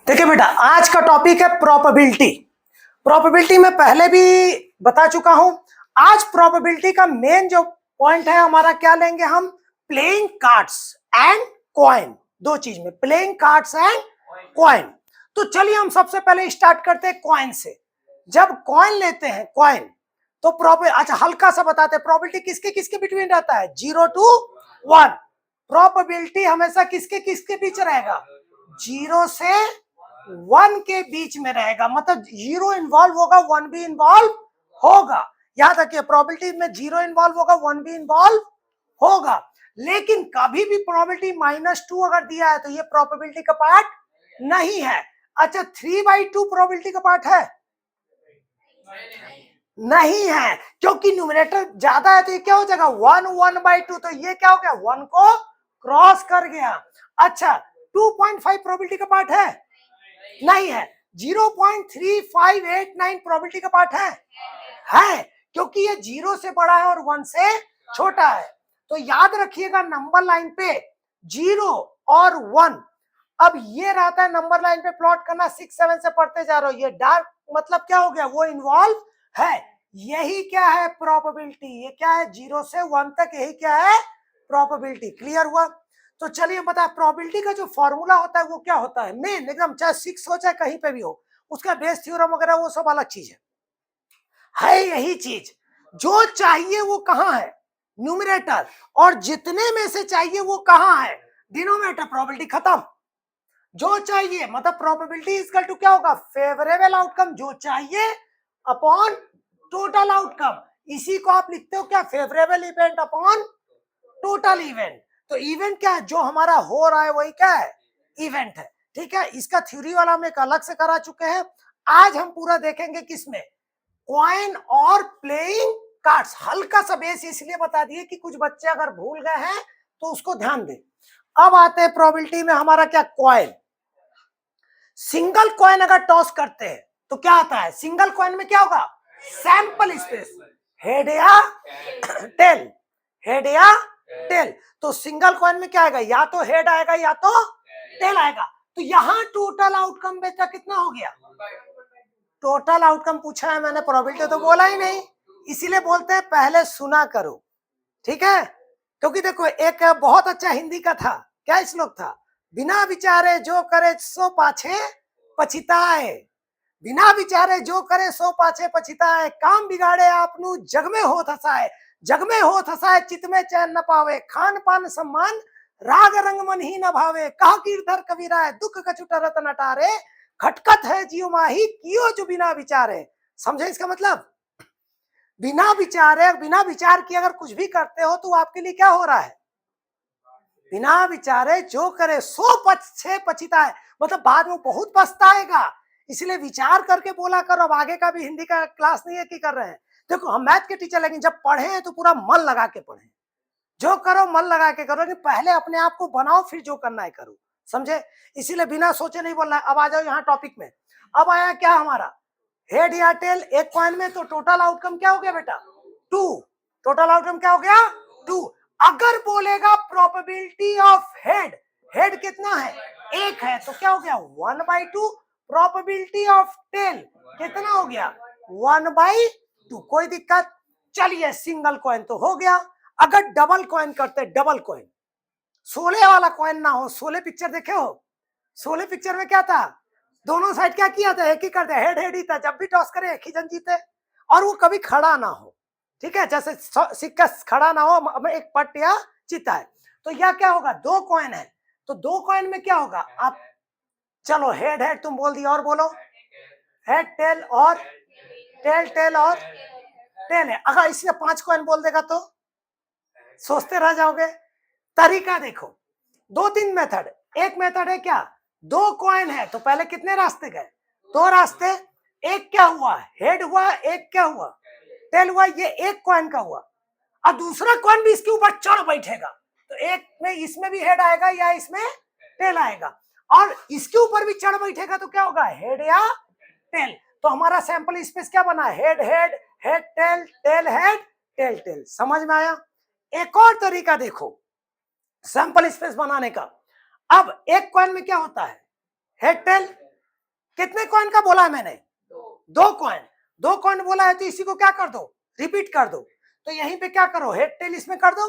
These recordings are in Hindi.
देखिए बेटा, आज का टॉपिक है प्रोबेबिलिटी। प्रोबेबिलिटी में पहले भी बता चुका हूं। आज प्रोबेबिलिटी का मेन जो पॉइंट है हमारा, क्या लेंगे हम? Playing cards and coin. दो चीज में, प्लेइंग कार्ड्स एंड कॉइन। तो चलिए हम सबसे पहले स्टार्ट करते हैं कॉइन से। जब कॉइन लेते हैं, कॉइन, तो अच्छा हल्का सा बताते हैं, प्रोबेबिलिटी किसके किसके बिटवीन रहता है? 0 to 1। प्रोबेबिलिटी हमेशा किसके किसके बीच रहेगा? 0 से 1 के बीच में रहेगा। मतलब 0 इन्वॉल्व होगा, 1 भी इन्वॉल्व होगा। याद रखिए, प्रोबेबिलिटी में 0 इन्वॉल्व होगा, 1 भी इन्वॉल्व होगा। लेकिन कभी भी प्रोबेबिलिटी -2 अगर दिया है तो ये प्रोबेबिलिटी का पार्ट नहीं है। अच्छा, 3/2 प्रोबेबिलिटी का पार्ट है? नहीं है, क्योंकि न्यूमरेटर ज्यादा है तो ये क्या हो जाएगा? 1/2। तो ये क्या हो गया? 1 को क्रॉस कर गया। अच्छा, 2.5 प्रोबेबिलिटी का पार्ट है? नहीं है। 0.3589 प्रोबेबिलिटी का पार्ट है, क्योंकि ये 0 से बड़ा है और 1 से छोटा है। तो याद रखिएगा, नंबर लाइन पे 0 और 1। अब ये रहता है नंबर लाइन पे प्लॉट करना, 6 7 से पढ़ते जा रहे हो। ये डार्क मतलब क्या हो गया? वो इन्वॉल्व है। यही क्या है? प्रोबेबिलिटी। ये क्या है? 0 से 1 तक, यही क्या है? प्रोबेबिलिटी। क्लियर हुआ? तो चलिए बता, प्रोबेबिलिटी का जो फॉर्मूला होता है वो क्या होता है? मेन एकदम, चाहे 6 हो चाहे कहीं पे भी हो, उसका बेस थ्योरम वगैरह वो सब अलग चीज है यही चीज। जो चाहिए वो कहाँ है? न्यूमरेटर। और जितने में से चाहिए वो कहाँ है? डिनोमिनेटर। प्रोबेबिलिटी खत्म। जो चाहिए मतलब प्रोबेबिलिटी इक्वल टू क्या होगा? फेवरेबल आउटकम जो चाहिए अपॉन टोटल आउटकम। इसी को आप लिखते हो क्या? Favourable event upon total event. तो इवेंट क्या है? जो हमारा हो रहा है वही क्या है? इवेंट है। ठीक है, इसका थ्योरी वाला हम एक अलग से करा चुके हैं। आज हम पूरा देखेंगे किसमें? कॉइन और प्लेइंग कार्ड्स। हल्का सा बेस इसलिए बता दिए कि कुछ बच्चे अगर भूल गए हैं तो उसको ध्यान दें। अब आते हैं प्रोबेबिलिटी में हमारा क्या? कॉइन। सिंगल कॉइन अगर टॉस करते हैं तो क्या आता है? सिंगल कॉइन में क्या होगा? सैंपल स्पेस, हेड या टेल, हेड या टेल। तो सिंगल कॉइन में क्या आएगा? या तो हेड आएगा या तो टेल आएगा। तो यहां टोटल आउटकम बेटा कितना हो गया? टोटल आउटकम पूछा है मैंने, प्रोबेबिलिटी तो बोला ही नहीं। इसीलिए बोलते हैं पहले सुना करो, ठीक है? क्योंकि देखो, एक बहुत अच्छा हिंदी का था, क्या श्लोक था? बिना विचारे जो करे सो पाछे पछिताए, बिना विचारे जो करे सो पाछे पछिताए, काम बिगाड़े आपनु जग में होत हसाए, जग में होत हसाए चित में चैन न पावे, खान पान सम्मान राग रंग मन ही न भावे, कहा कीर्धर कबीराए दुख कछुट रत नटारे, खटकत है जीव माही कियो जो बिना विचारे। समझे इसका मतलब? बिना विचारे, बिना विचार किए अगर कुछ भी करते हो तो आपके लिए क्या हो रहा है? बिना विचारे जो करे सो पछे पछिताए, मतलब बाद में बहुत पछताएगा। इसलिए विचार करके बोला करो। अब आगे का भी हिंदी का क्लास नहीं है कि कर रहे हैं। देखो, हम मैथ के टीचर, लेकिन जब पढ़े हैं तो पूरा मन लगा के पढ़े। जो करो मन लगा के करो, लेकिन पहले अपने आप को बनाओ, फिर जो करना है करो। समझे? इसीलिए बिना सोचे नहीं बोलना है। अब आ जाओ यहाँ टॉपिक में। अब आया क्या हमारा? हेड या टेल एक कॉइन में। तो टोटल आउटकम क्या हो गया बेटा? 2। टोटल आउटकम क्या हो गया? 2। अगर बोलेगा प्रोबेबिलिटी ऑफ हेड, हेड कितना है? 1 है, तो क्या हो गया? 1/2। प्रोबेबिलिटी ऑफ टेल कितना हो गया? 1/2। कोई दिक्कत? चलिए, सिंगल कॉइन तो हो गया। अगर डबल कॉइन करते, डबल कॉइन, 16 वाला कॉइन ना हो। 16 पिक्चर देखे हो? 16 पिक्चर में क्या था? दोनों साइड क्या किया था? एक ही करते, हेड हेड ही था। जब भी टॉस करे एक ही जन जीते, और वो कभी खड़ा ना हो। ठीक है, जैसे सिक्का खड़ा ना हो, एक पट या चिता है। तो यह क्या होगा? 2 कॉइन है, तो 2 कॉइन में क्या होगा? आप चलो, हेड हेड तुम बोल दिया, और बोलो। हेड टेल और टेल, टेल और टेल है। अगर इसमें 5 कॉइन बोल देगा तो सोचते रह जाओगे। तरीका देखो, 2-3 मेथड। एक मेथड है क्या? 2 कॉइन है तो पहले कितने रास्ते गए? 2 रास्ते। एक क्या हुआ? हेड हुआ। एक क्या हुआ? टेल हुआ। ये एक कॉइन का हुआ। और दूसरा कॉइन भी इसके ऊपर चढ़ बैठेगा, तो एक में इसमें भी हेड आएगा या इसमें टेल आएगा, और इसके ऊपर भी चढ़ बैठेगा तो क्या होगा? हेड या टेल। तो हमारा सैंपल स्पेस क्या बना? Head head, head tail, tail head, tail tail. समझ में आया? एक और तरीका देखो सैंपल स्पेस बनाने का। अब एक कॉइन में क्या होता है? Head tail. कितने कॉइन का बोला है मैंने? 2 कॉइन। 2 कॉइन बोला है तो इसी को क्या कर दो, रिपीट कर दो। तो यहीं पे क्या करो, हेड टेल इसमें कर दो,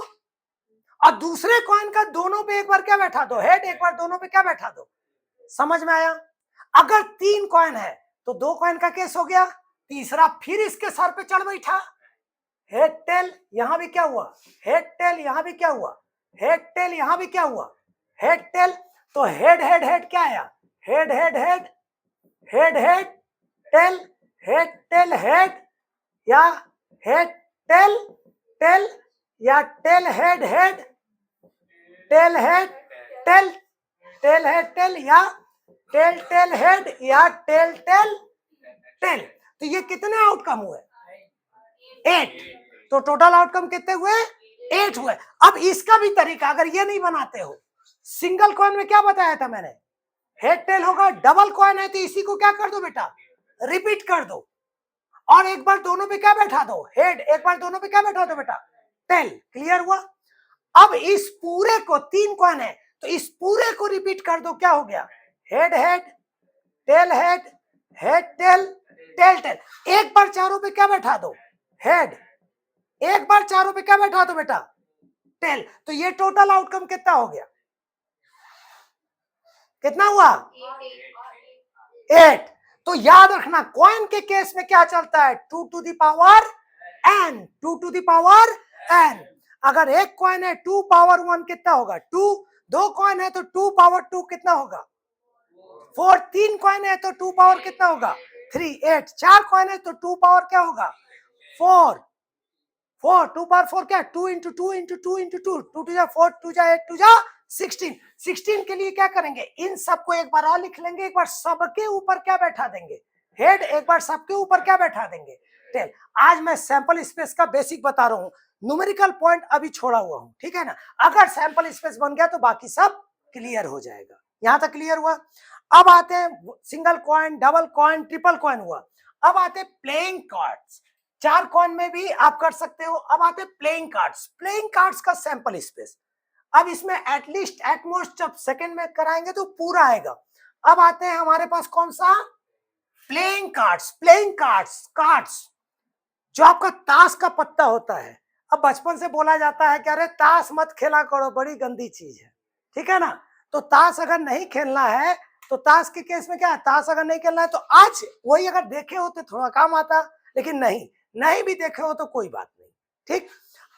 और दूसरे कॉइन का दोनों पे एक बार क्या बैठा दो, हेड, एक बार दोनों पे क्या बैठा दो। समझ में आया? अगर 3 कॉइन है तो 2 कॉइन का केस हो गया, तीसरा फिर इसके सर पे चढ़ बैठा, हेड टेल, यहां भी क्या हुआ, हेड टेल, यहां भी क्या हुआ, हेड टेल, यहां भी क्या हुआ, हेड टेल। तो हेड हेड हेड क्या आया, head head head, head head tail, head tail head, या हेड टेल टेल, या tell head head, tail head tail, tail head tell, या टेल टेल हेड, या टेल टेल टेल। तो ये कितने आउटकम हुए, 8। तो टोटल आउटकम कितने हुए, 8 हुए। अब इसका भी तरीका, अगर ये नहीं बनाते हो, सिंगल कॉइन में क्या बताया था मैंने, हेड टेल होगा, डबल कॉइन है तो इसी को क्या कर दो बेटा, रिपीट कर दो, और एक बार दोनों पे क्या बैठा दो, हेड, एक बार दोनों पे क्या बैठा दो बेटा, टेल। क्लियर हुआ? अब इस पूरे को, 3 कॉइन है तो इस पूरे को रिपीट कर दो, क्या हो गया, head head, tail head, head tail, tail tail. एक बार चारों पे क्या बैठा दो, हेड, एक बार चारों पे क्या बैठा दो बेटा, टेल। तो ये टोटल आउटकम कितना हो गया, कितना हुआ, 8। तो याद रखना कॉइन के केस में क्या चलता है, 2 to the power n, 2 to the power n। अगर एक कॉइन है 2 पावर 1 कितना होगा, 2। 2 कॉइन है तो 2 पावर 2 कितना होगा, 4। 3 कॉइन है तो 2 पावर कितना होगा, 3, 8। 4 कॉइन है तो 2 पावर क्या होगा, 4। 4, 2 पावर 4 क्या, 2 इंटू 2 इंटू 2 इंटू 2, 2 टू जा 4, 2 जा 8, 2 जा 16। 16 के लिए क्या करेंगे, इन सबको एक बार और लिख लेंगे, एक बार सबके ऊपर क्या बैठा देंगे, हेड, एक बार सबके ऊपर क्या बैठा देंगे, टेल। आज मैं सैंपल स्पेस का बेसिक बता रहा हूँ, न्यूमेरिकल पॉइंट अभी छोड़ा हुआ हूँ, ठीक है ना। अगर सैंपल स्पेस बन गया तो बाकी सब क्लियर हो जाएगा। यहां तक क्लियर हुआ? अब आते हैं single coin, double coin, triple coin हुआ। अब आते हैं प्लेइंग कार्ड्स। 4 कॉइन में भी आप कर सकते हो। अब आते हैं प्लेइंग कार्ड्स। प्लेइंग कार्ड्स का सैंपल स्पेस, अब इसमें एटलीस्ट एटमोस्ट जब सेकंड में कराएंगे तो पूरा आएगा। अब आते हैं हमारे पास कौन सा, playing cards. Playing cards, cards जो आपका ताश का पत्ता होता है। अब बचपन से बोला जाता है कि अरे ताश मत खेला करो, बड़ी गंदी चीज है, ठीक है ना। तो ताश अगर नहीं खेलना है तो ताश के केस में क्या है, ताश अगर नहीं खेलना है तो आज वही अगर देखे हो तो थोड़ा काम आता, लेकिन नहीं भी देखे हो तो कोई बात नहीं, ठीक।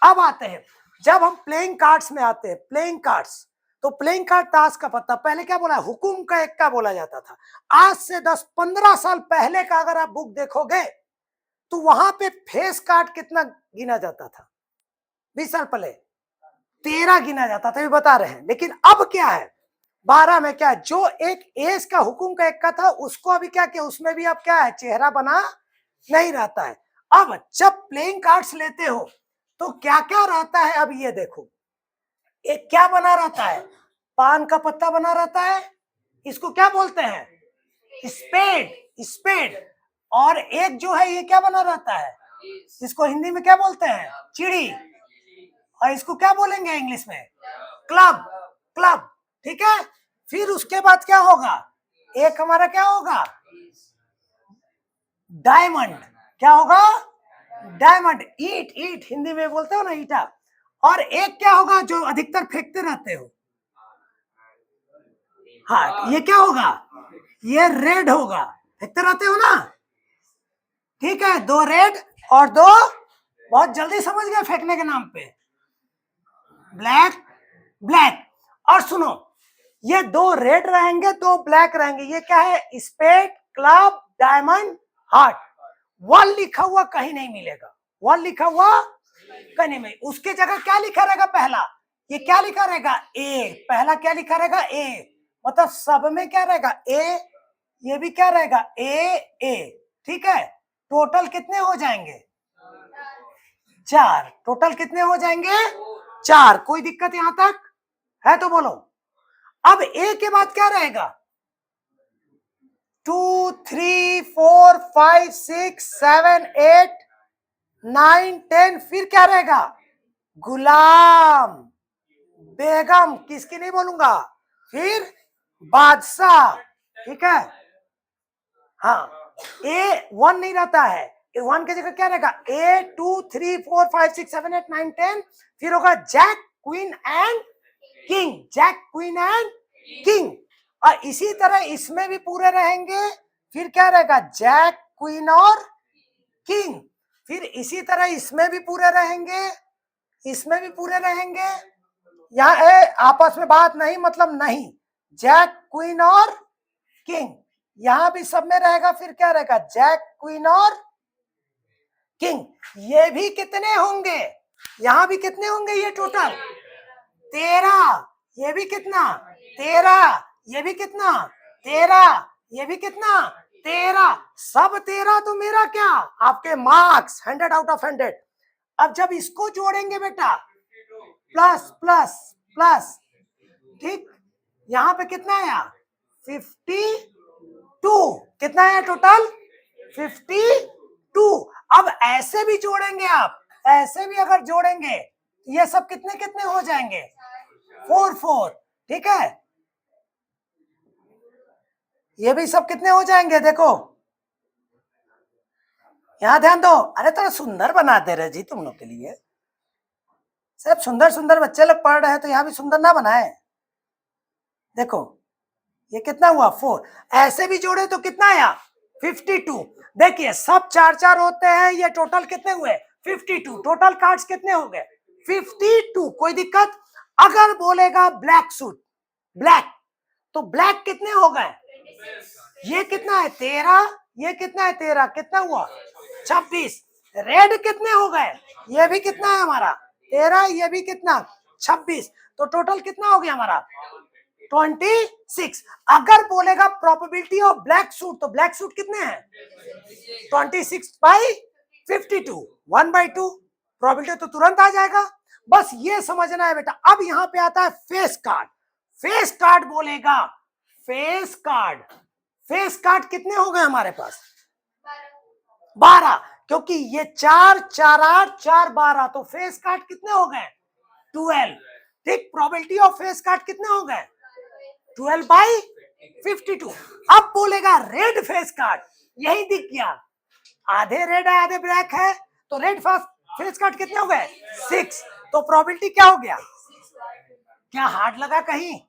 अब आते हैं जब हम प्लेइंग कार्ड्स में आते हैं, प्लेइंग कार्ड्स, तो प्लेइंग कार्ड ताश का पत्ता, पहले क्या बोला, हुकुम का एक्का बोला जाता था। आज से 10-15 साल पहले का अगर आप बुक देखोगे तो वहां पे फेस कार्ड कितना गिना जाता था, 20 साल पहले 13 गिना जाता था, ये बता रहे हैं। लेकिन अब क्या है, 12 में क्या है, जो एक एज का हुकुम का एक्का था उसको अभी क्या किया, उसमें भी अब क्या है, चेहरा बना नहीं रहता है। अब जब प्लेइंग कार्ड्स लेते हो तो क्या क्या रहता है, अब ये देखो, एक क्या बना रहता है, पान का पत्ता बना रहता है, इसको क्या बोलते हैं, स्पेड, स्पेड। और एक जो है ये क्या बना रहता है, इसको हिंदी में क्या बोलते हैं, चिड़ी, और इसको क्या बोलेंगे इंग्लिश में, क्लब, क्लब, ठीक है। फिर उसके बाद क्या होगा, एक हमारा क्या होगा, डायमंड, क्या होगा, डायमंड, ईट, ईट हिंदी में बोलते हो ना, ईटा। और एक क्या होगा जो अधिकतर फेंकते रहते हो, हाँ ये क्या होगा, ये रेड होगा, फेंकते रहते हो ना, ठीक है। 2 रेड और 2, बहुत जल्दी समझ गए फेंकने के नाम पे, ब्लैक, ब्लैक। और सुनो, ये 2 रेड रहेंगे, 2 ब्लैक रहेंगे, ये क्या है, स्पेड, क्लब, डायमंड, हार्ट। 1 लिखा हुआ कहीं नहीं मिलेगा, 1 लिखा हुआ कहीं नहीं मिलेगा। उसके जगह क्या लिखा रहेगा, पहला ये क्या लिखा रहेगा, ए, पहला क्या लिखा रहेगा, ए, मतलब सब में क्या रहेगा, ए, ये भी क्या रहेगा, ए, ए, ठीक है। टोटल कितने हो जाएंगे, 4, टोटल कितने हो जाएंगे, 4। कोई दिक्कत यहां तक है तो बोलो। अब ए के बाद क्या रहेगा, 2, 3, 4, 5, 6, 7, 8, 9, 10, फिर क्या रहेगा, गुलाम, बेगम, किसकी नहीं बोलूंगा, फिर बादशाह, ठीक है। हाँ, ए 1 नहीं रहता है, 1 की जगह क्या रहेगा, ए 2 3 4 5 6 7 8 9 10, फिर होगा jack queen and king, jack queen and king. और इसी तरह इसमें भी पूरे रहेंगे, फिर क्या रहेगा, जैक क्वीन और किंग। फिर इसी तरह इसमें भी पूरे रहेंगे, इसमें भी पूरे रहेंगे। यहाँ आपस में बात नहीं, मतलब नहीं, जैक क्वीन और किंग। यहां भी सब में रहेगा, फिर क्या रहेगा, जैक क्वीन और किंग। ये भी कितने होंगे, यहां भी कितने होंगे, ये टोटल 13। ये भी कितना, 13। ये भी कितना, 13। ये भी कितना, 13। सब 13। तो मेरा क्या, आपके मार्क्स 100 आउट ऑफ 100। अब जब इसको जोड़ेंगे बेटा, प्लस प्लस प्लस, ठीक, यहां पे कितना आया, 52। कितना है टोटल, 52। अब ऐसे भी जोड़ेंगे आप, ऐसे भी अगर जोड़ेंगे, ये सब कितने कितने हो जाएंगे, 4 4। ठीक है, ये भी सब कितने हो जाएंगे, देखो यहां ध्यान दो। अरे थोड़ा सुंदर बना दे रहे जी तुम लोग के लिए, सब सुंदर सुंदर बच्चे लोग पढ़ रहे हैं, तो यहाँ भी सुंदर ना बनाए। देखो ये कितना हुआ, 4। ऐसे भी जोड़े तो कितना आया, 52। देखिए सब 4 4 होते हैं, ये टोटल कितने हुए, 52। टोटल कार्ड्स कितने हो गए, 52। कोई दिक्कत। अगर बोलेगा ब्लैक सूट, ब्लैक, तो ब्लैक कितने हो गए, ये कितना है, 13। ये कितना है, 13, कितना हुआ, 26। रेड कितने हो गए, ये भी कितना है हमारा, 13। ये भी कितना, 26। तो टोटल कितना हो गया हमारा, 26। अगर बोलेगा प्रोबेबिलिटी ऑफ ब्लैक सूट, तो ब्लैक सूट कितने हैं, 26/52, 1/2। प्रोबेबिलिटी तो तुरंत आ जाएगा। बस ये समझना है बेटा। अब यहां पे आता है फेस कार्ड। फेस कार्ड बोलेगा, फेस कार्ड, फेस कार्ड कितने हो गए हमारे पास, 12। क्योंकि ये 4 4 8 4 12, तो फेस कार्ड कितने हो गए, 12। ठीक, प्रोबेबिलिटी ऑफ फेस कार्ड कितने हो गए, 12/52। अब बोलेगा रेड फेस कार्ड, यही दिख गया, आधे रेड है आधे ब्लैक है, तो रेड फेस कार्ड कितने हो गए, 6। तो प्रोबेबिलिटी क्या हो गया, क्या हार्ड लगा कहीं,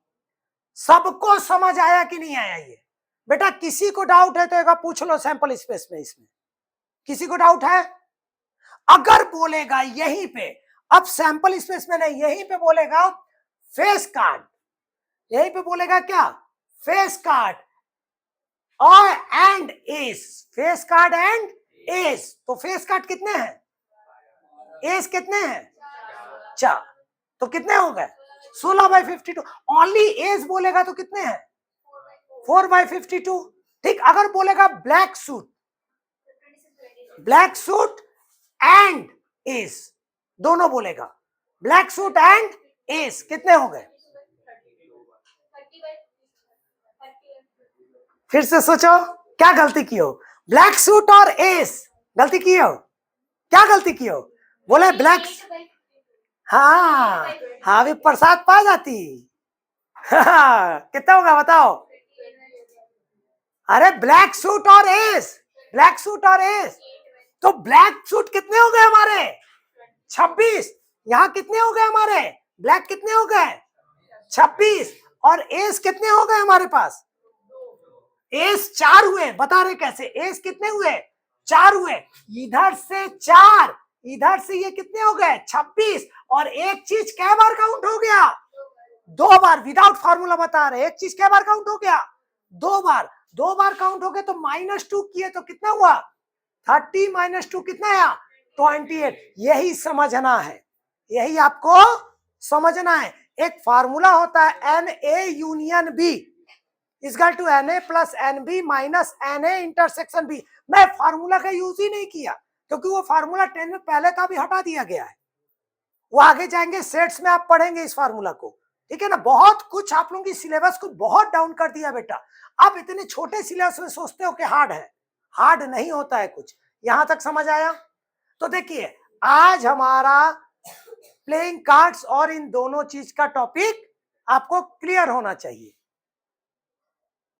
सबको समझ आया कि नहीं आया ये बेटा। किसी को डाउट है तो एक पूछ लो सैंपल स्पेस में, इसमें किसी को डाउट है। अगर बोलेगा यहीं पे, अब सैंपल स्पेस में नहीं, यहीं पे बोलेगा फेस कार्ड, यहीं पे बोलेगा क्या, फेस कार्ड और and S, face card and S. तो फेस कार्ड कितने हैं, एस कितने हैं, 4। तो कितने हो गए, 16/52। ओनली एस बोलेगा तो कितने हैं, 4/52। ठीक, अगर बोलेगा black suit, black suit and S, दोनों बोलेगा, ब्लैक सूट एंड एस, कितने हो गए, फिर से सोचो क्या गलती की हो, ब्लैक सूट और एस गलती की हो, क्या गलती की हो, बोले ब्लैक, हाँ हाँ भी प्रसाद पा जाती। कितना होगा बताओ, अरे ब्लैक सूट और एस, ब्लैक सूट और एस, तो ब्लैक सूट कितने हो गए हमारे, 26। यहाँ कितने हो गए हमारे, ब्लैक कितने हो गए, 26। और एस कितने हो गए हमारे पास, एस 4 हुए। बता रहे कैसे, एस कितने हुए, 4 हुए। इधर से 4, इधर से ये कितने हो गए, 26। और एक चीज कै बार काउंट हो गया, 2 बार। विदाउट फॉर्मूला बता रहे, एक चीज कै बार काउंट हो गया, 2 बार। 2 बार काउंट हो गए तो -2 किए तो कितना हुआ, 30 - 2 कितना आया, 28। यही समझना है, यही आपको समझना है। एक फार्मूला होता है Na union B equal to Na plus NB minus Na intersection B। मैं फार्मूला का यूज ही नहीं किया, क्योंकि वो फार्मूला 10 में पहले का भी हटा दिया गया है। वो आगे जाएंगे सेट्स में आप पढ़ेंगे इस फार्मूला को, ठीक है ना। बहुत कुछ आप लोगों की सिलेबस को बहुत डाउन कर दिया बेटा। आप इतने छोटे सिलेबस में सोचते हो कि हार्ड है, हार्ड नहीं होता है कुछ। यहां तक समझ आया। तो देखिए आज हमारा प्लेइंग कार्ड्स और इन दोनों चीज का टॉपिक आपको क्लियर होना चाहिए।